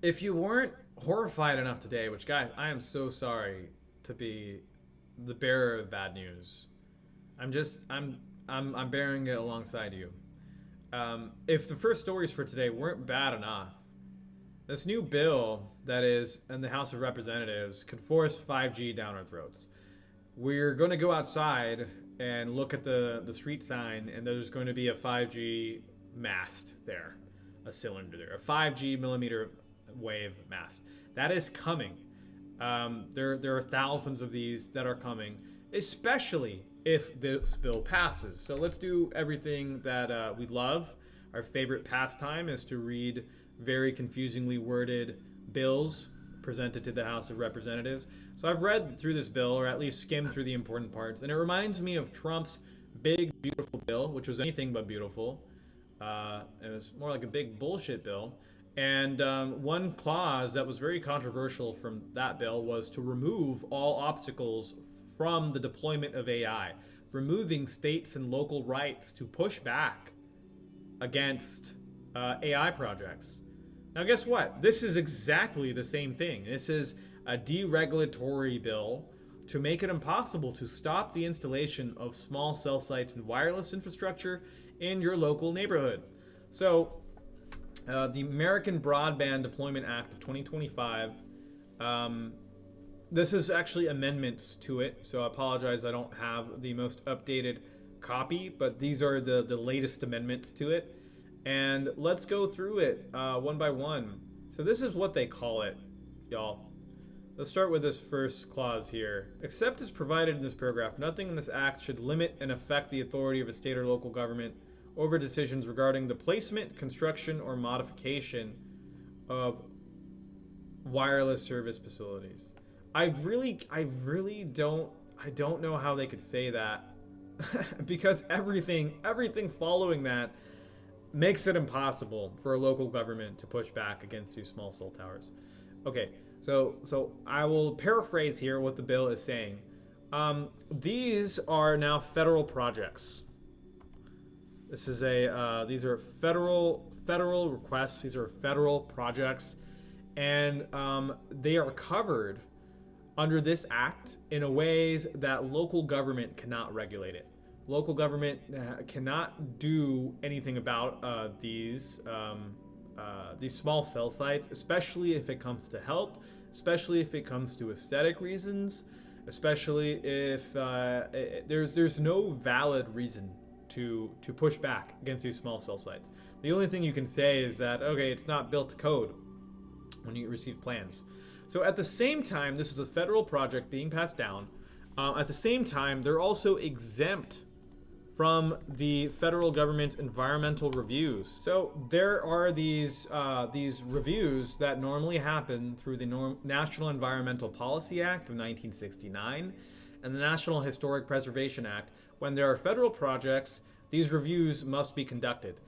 If you weren't horrified enough today, which guys, I am so sorry to be the bearer of bad news. I'm just I'm bearing it alongside you. If the first stories for today weren't bad enough, this new bill that is in the House of Representatives could force 5G down our throats. We're going to go outside and look at the street sign, and there's going to be a 5G mast there, a cylinder there, a 5G millimeter wave mast. That is coming. There are thousands of these that are coming, especially if this bill passes. So let's do everything that we love. Our favorite pastime is to read very confusingly worded bills presented to the House of Representatives. So I've read through this bill, or at least skimmed through the important parts, and it reminds me of Trump's big, beautiful bill, which was anything but beautiful. It was more like a big bullshit bill. And one clause that was very controversial from that bill was to remove all obstacles from the deployment of AI, removing states and local rights to push back against AI projects. Now, guess what? This is exactly the same thing. This is a deregulatory bill to make it impossible to stop the installation of small cell sites and wireless infrastructure in your local neighborhood. So, the American Broadband Deployment Act of 2025, this is actually amendments to it, so I apologize I don't have the most updated copy, but these are the latest amendments to it. And let's go through it one by one. So this is what they call it, y'all. Let's start with this first clause here. Except as provided in this paragraph, nothing in this act should limit and affect the authority of a state or local government over decisions regarding the placement, construction, or modification of wireless service facilities. I really don't know how they could say that because everything following that makes it impossible for a local government to push back against these small cell towers. Okay, so I will paraphrase here what the bill is saying. These are now federal projects. These are federal requests. These are federal projects, and they are covered under this act in a ways that local government cannot regulate it. Local government cannot do anything about these small cell sites, especially if it comes to health, especially if it comes to aesthetic reasons, especially if there's no valid reason to push back against these small cell sites. The only thing you can say is that, okay, it's not built to code when you receive plans. So at the same time, this is a federal project being passed down. At the same time, they're also exempt from the federal government environmental reviews. So there are these reviews that normally happen through the National Environmental Policy Act of 1969 and the National Historic Preservation Act. When there are federal projects, these reviews must be conducted.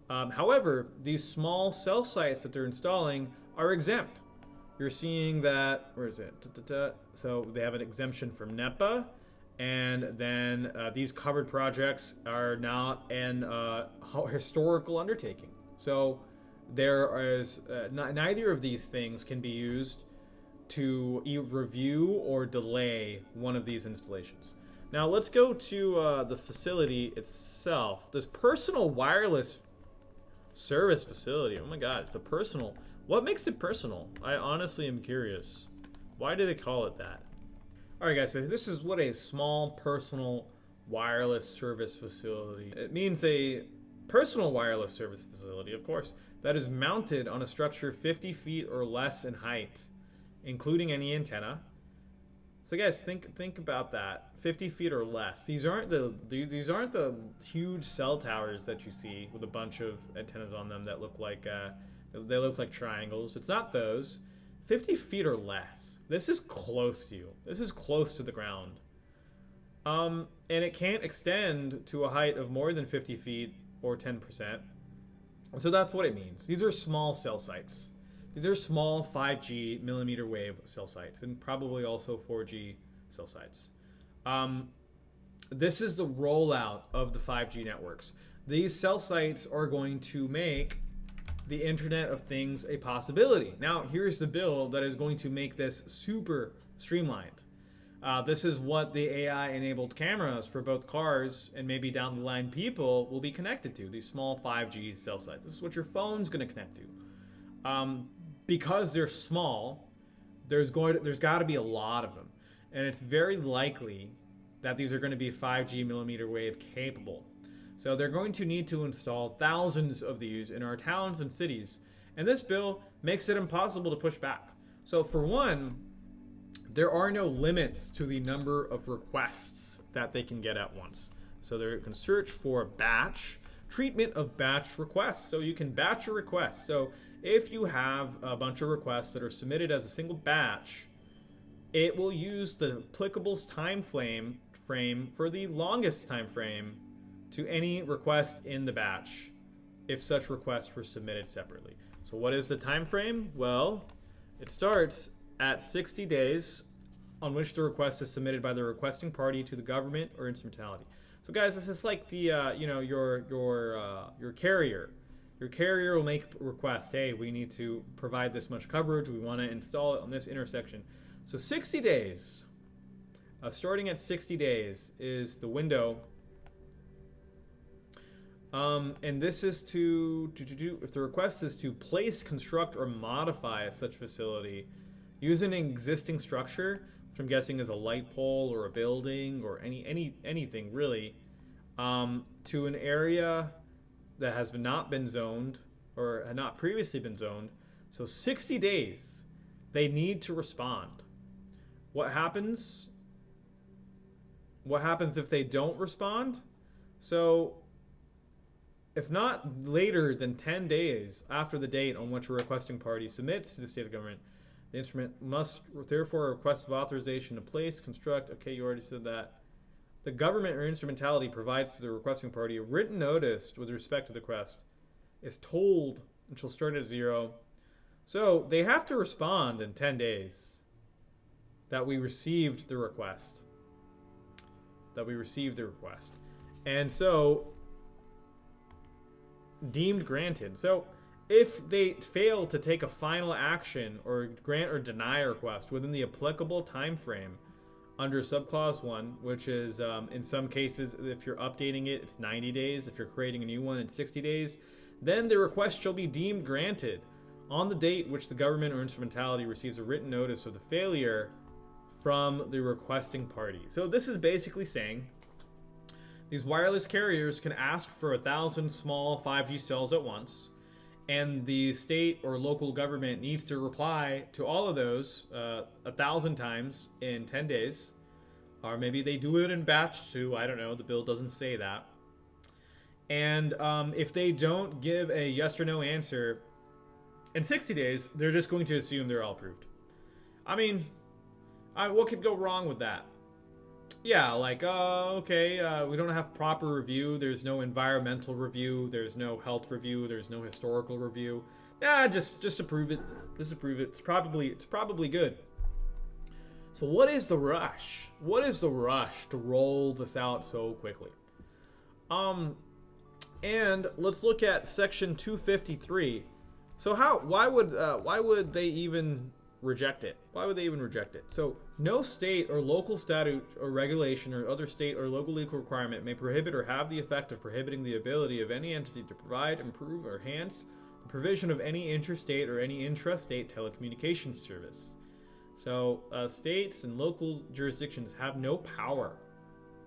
However, these small cell sites that they're installing are exempt. You're seeing that, where is it? So they have an exemption from NEPA, and then these covered projects are not an historical undertaking. So there is neither of these things can be used to review or delay one of these installations. Now let's go to the facility itself. This personal wireless service facility. Oh my God, it's a personal. What makes it personal? I honestly am curious. Why do they call it that? All right, guys, so this is what a small personal wireless service facility. It means a personal wireless service facility, of course, that is mounted on a structure 50 feet or less in height, including any antenna. So guys, think about that. 50 feet or less. These aren't the huge cell towers that you see with a bunch of antennas on them that look like they look like triangles. It's not those. 50 feet or less. This is close to you. This is close to the ground. And it can't extend to a height of more than 50 feet or 10%. So that's what it means. These are small cell sites. These are small 5G millimeter wave cell sites, and probably also 4G cell sites. This is the rollout of the 5G networks. These cell sites are going to make the Internet of Things a possibility. Now, here's the bill that is going to make this super streamlined. This is what the AI-enabled cameras for both cars and maybe down the line people will be connected to, these small 5G cell sites. This is what your phone's going to connect to. Because they're small, there's got to be a lot of them. And it's very likely that these are going to be 5G millimeter wave capable. So they're going to need to install thousands of these in our towns and cities. And this bill makes it impossible to push back. So for one, there are no limits to the number of requests that they can get at once. So they can search for batch, treatment of batch requests. So you can batch a request. So if you have a bunch of requests that are submitted as a single batch, it will use the applicable time frame for the longest time frame to any request in the batch if such requests were submitted separately. So what is the time frame? Well, it starts at 60 days on which the request is submitted by the requesting party to the government or instrumentality. So guys, this is like the your carrier. Your carrier will make a request. Hey, we need to provide this much coverage. We want to install it on this intersection. So 60 days, starting at 60 days is the window. And this is to if the request is to place, construct, or modify such facility using an existing structure, which I'm guessing is a light pole or a building or anything really, to an area that has not been zoned or had not previously been zoned. So 60 days, they need to respond. What happens? What happens if they don't respond? So if not later than 10 days after the date on which a requesting party submits to the state government, the instrument must therefore request of authorization to place, construct. Okay, you already said that. The government or instrumentality provides to the requesting party a written notice with respect to the request. Is told and shall start at 0. So they have to respond in 10 days that we received the request. And so deemed granted. So if they fail to take a final action or grant or deny a request within the applicable time frame under subclause 1, which is in some cases, if you're updating it, it's 90 days. If you're creating a new one, it's 60 days. Then the request shall be deemed granted on the date which the government or instrumentality receives a written notice of the failure from the requesting party. So this is basically saying these wireless carriers can ask for 1,000 small 5G cells at once, and the state or local government needs to reply to all of those 1,000 times in 10 days. Or maybe they do it in batch 2. I don't know. The bill doesn't say that. And if they don't give a yes or no answer in 60 days, they're just going to assume they're all approved. I mean, what could go wrong with that? Yeah, like, okay, we don't have proper review. There's no environmental review. There's no health review. There's no historical review. Just approve it. Just approve it. It's probably good. So what is the rush? What is the rush to roll this out so quickly? And let's look at section 253. So why would they even reject it? Why would they even reject it? So no state or local statute or regulation or other state or local legal requirement may prohibit or have the effect of prohibiting the ability of any entity to provide, improve, or enhance the provision of any interstate or any intrastate telecommunications service. So states and local jurisdictions have no power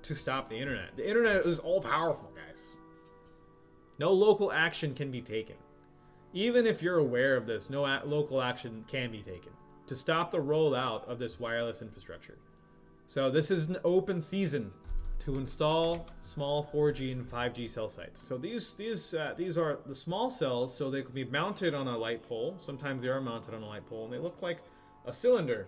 to stop the internet. The internet is all powerful, guys. No local action can be taken. Even if you're aware of this, no local action can be taken to stop the rollout of this wireless infrastructure. So this is an open season to install small 4G and 5G cell sites. So these are the small cells, so they can be mounted on a light pole. Sometimes they are mounted on a light pole, and they look like a cylinder.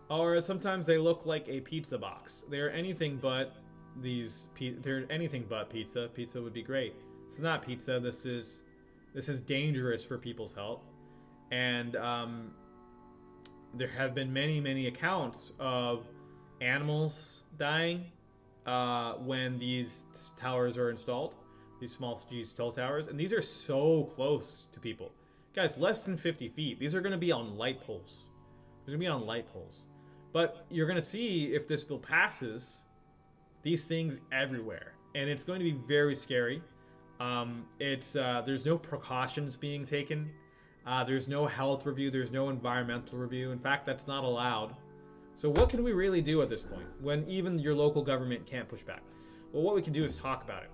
Or sometimes they look like a pizza box. They're anything but they're anything but pizza. Pizza would be great. It's not pizza. This is dangerous for people's health. And there have been many accounts of animals dying when these towers are installed. these small G cell towers, and these are so close to people. Guys, less than 50 feet. These are going to be on light poles. They're going to be on light poles. But you're going to see, if this bill passes, these things everywhere. And it's going to be very scary. There's no precautions being taken. There's no health review. There's no environmental review. In fact, that's not allowed. So what can we really do at this point when even your local government can't push back? Well, what we can do is talk about it.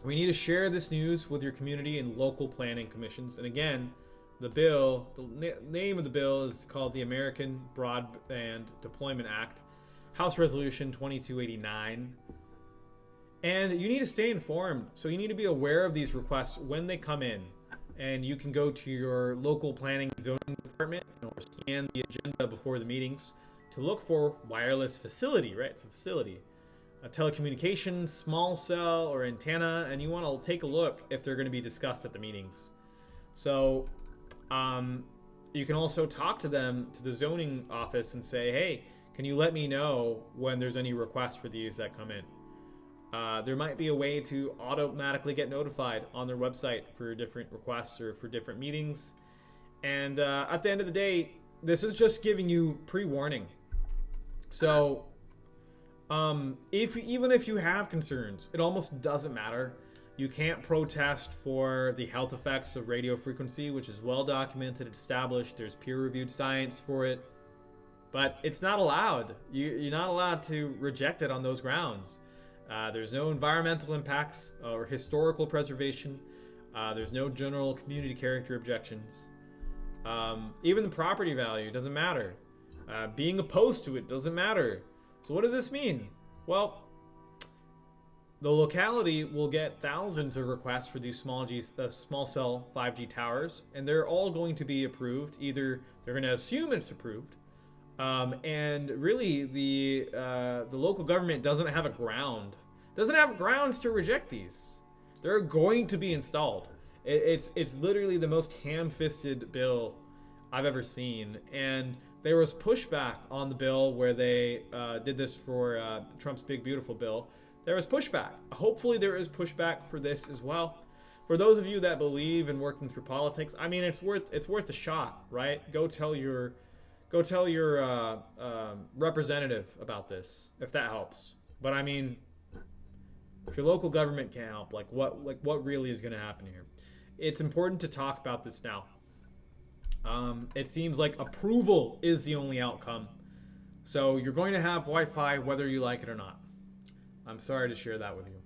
We need to share this news with your community and local planning commissions. And again, the name of the bill is called the American Broadband Deployment Act, House Resolution 2289. And you need to stay informed. So you need to be aware of these requests when they come in. And you can go to your local planning and zoning department or scan the agenda before the meetings to look for wireless facility, right? It's a facility. A telecommunications, small cell, or antenna, and you want to take a look if they're going to be discussed at the meetings. So you can also talk to them, to the zoning office, and say, hey, can you let me know when there's any requests for these that come in? There might be a way to automatically get notified on their website for different requests or for different meetings. And at the end of the day, this is just giving you pre-warning. So even if you have concerns, it almost doesn't matter. You can't protest for the health effects of radio frequency, which is well documented, established. There's peer-reviewed science for it. But it's not allowed. You're not allowed to reject it on those grounds. There's no environmental impacts or historical preservation. There's no general community character objections. Even the property value doesn't matter. Being opposed to it doesn't matter. So what does this mean? Well, the locality will get thousands of requests for these small cell 5G towers, and they're all going to be approved. Either they're going to assume it's approved, and really the local government doesn't have grounds to reject these. They're going to be installed. It's literally the most ham-fisted bill I've ever seen, and there was pushback on the bill where they did this for Trump's Big Beautiful Bill. There was pushback. Hopefully there is pushback for this as well. For those of you that believe in working through politics, I mean, it's worth a shot, right? Go tell your representative about this, if that helps. But I mean, if your local government can't help, what really is going to happen here? It's important to talk about this now. It seems like approval is the only outcome. So you're going to have Wi-Fi whether you like it or not. I'm sorry to share that with you.